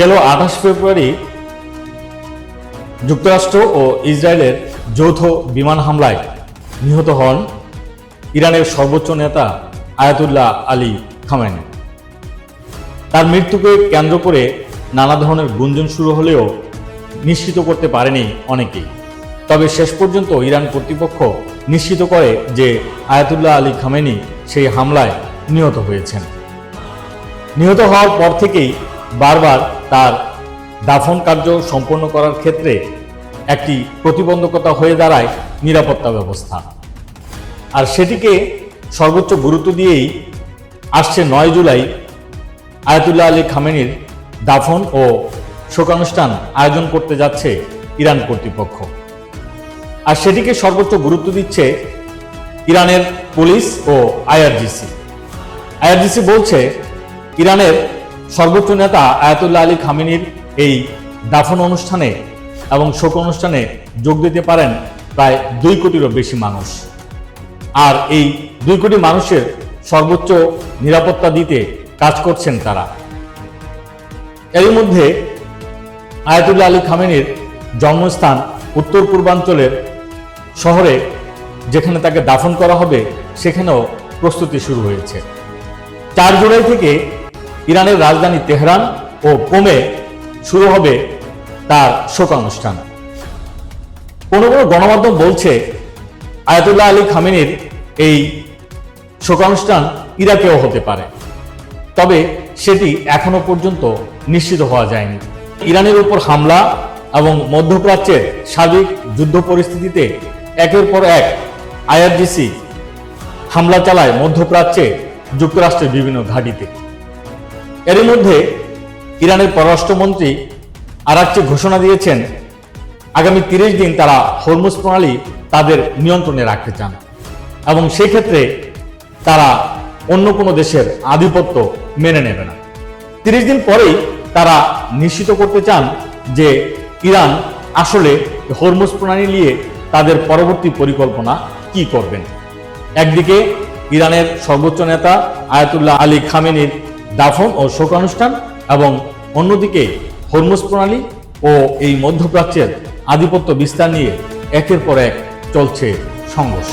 গেল 28 ফেব্রুয়ারি যুক্তরাষ্ট্র ও ইসরায়েলের যৌথ বিমান হামলায় নিহত হন ইরানের সর্বোচ্চ নেতা আয়াতুল্লাহ আলী খামেনি। তার মৃত্যুকে কেন্দ্র করে নানা ধরনের গুঞ্জন শুরু হলেও নিশ্চিত করতে পারেনি অনেকেই। তবে শেষ পর্যন্ত ইরান কর্তৃপক্ষ নিশ্চিত করে যে আয়াতুল্লাহ আলী খামেনি সেই হামলায় নিহত হয়েছেন। নিহত হওয়ার পর থেকেই বারবার তার দাফন কার্য সম্পন্ন করার ক্ষেত্রে একটি প্রতিবন্ধকতা হয়ে দাঁড়ায় নিরাপত্তা ব্যবস্থা। আর সেটিকে সর্বোচ্চ গুরুত্ব দিয়েই আসছে 9 জুলাই আয়াতুল্লাহ আলী খামেনির দাফন ও শোকানুষ্ঠান আয়োজন করতে যাচ্ছে ইরান কর্তৃপক্ষ। আর সেটিকে সর্বোচ্চ গুরুত্ব দিচ্ছে ইরানের পুলিশ ও আইআরজিসি। আইআরজিসি বলছে ইরানের সর্বোচ্চ নেতা আয়াতুল্লাহ আলী খামেনির এই দাফন অনুষ্ঠানে এবং শোক অনুষ্ঠানে যোগ দিতে পারেন প্রায় 2 কোটিরও বেশি মানুষ। আর এই 2 কোটি মানুষের সর্বোচ্চ নিরাপত্তা দিতে কাজ করছেন তারা। এর মধ্যে আয়াতুল্লাহ আলী খামেনির জন্মস্থান উত্তর পূর্বাঞ্চলের শহরে যেখানে তাকে দাফন করা হবে সেখানেও প্রস্তুতি শুরু হয়েছে। 4 জুলাই থেকে ইরানের রাজধানী তেহরান ও কোমে শুরু হবে তার শোকানুষ্ঠান। কোনো কোনো গণমাধ্যম বলছে আয়াতুল্লাহ আলী খামেনির এই শোকানুষ্ঠান ইরাকেও হতে পারে, তবে সেটি এখনো পর্যন্ত নিশ্চিত হওয়া যায়নি। ইরানের উপর হামলা এবং মধ্যপ্রাচ্যের সার্বিক যুদ্ধ পরিস্থিতিতে একের পর এক আইআরজিসি হামলা চালায় মধ্যপ্রাচ্যে যুক্তরাষ্ট্রের বিভিন্ন ঘাঁটিতে। এর মধ্যে ইরানের পররাষ্ট্রমন্ত্রী আরাকচি ঘোষণা দিয়েছেন আগামী 30 দিন তারা হরমুজ প্রণালী তাদের নিয়ন্ত্রণে রাখতে চান এবং সেক্ষেত্রে তারা অন্য কোনো দেশের আধিপত্য মেনে নেবে না। 30 দিন পরেই তারা নিশ্চিত করতে চান যে ইরান আসলে হরমুজ প্রণালী নিয়ে তাদের পরবর্তী পরিকল্পনা কি করবেন। একদিকে ইরানের সর্বোচ্চ নেতা আয়াতুল্লাহ আলী খামেনির দাফন ও শোকানুষ্ঠান এবং অন্যদিকে হরমুজ প্রণালী ও এই মধ্যপ্রাচ্যের আধিপত্য বিস্তার নিয়ে একের পর এক চলছে সংঘর্ষ।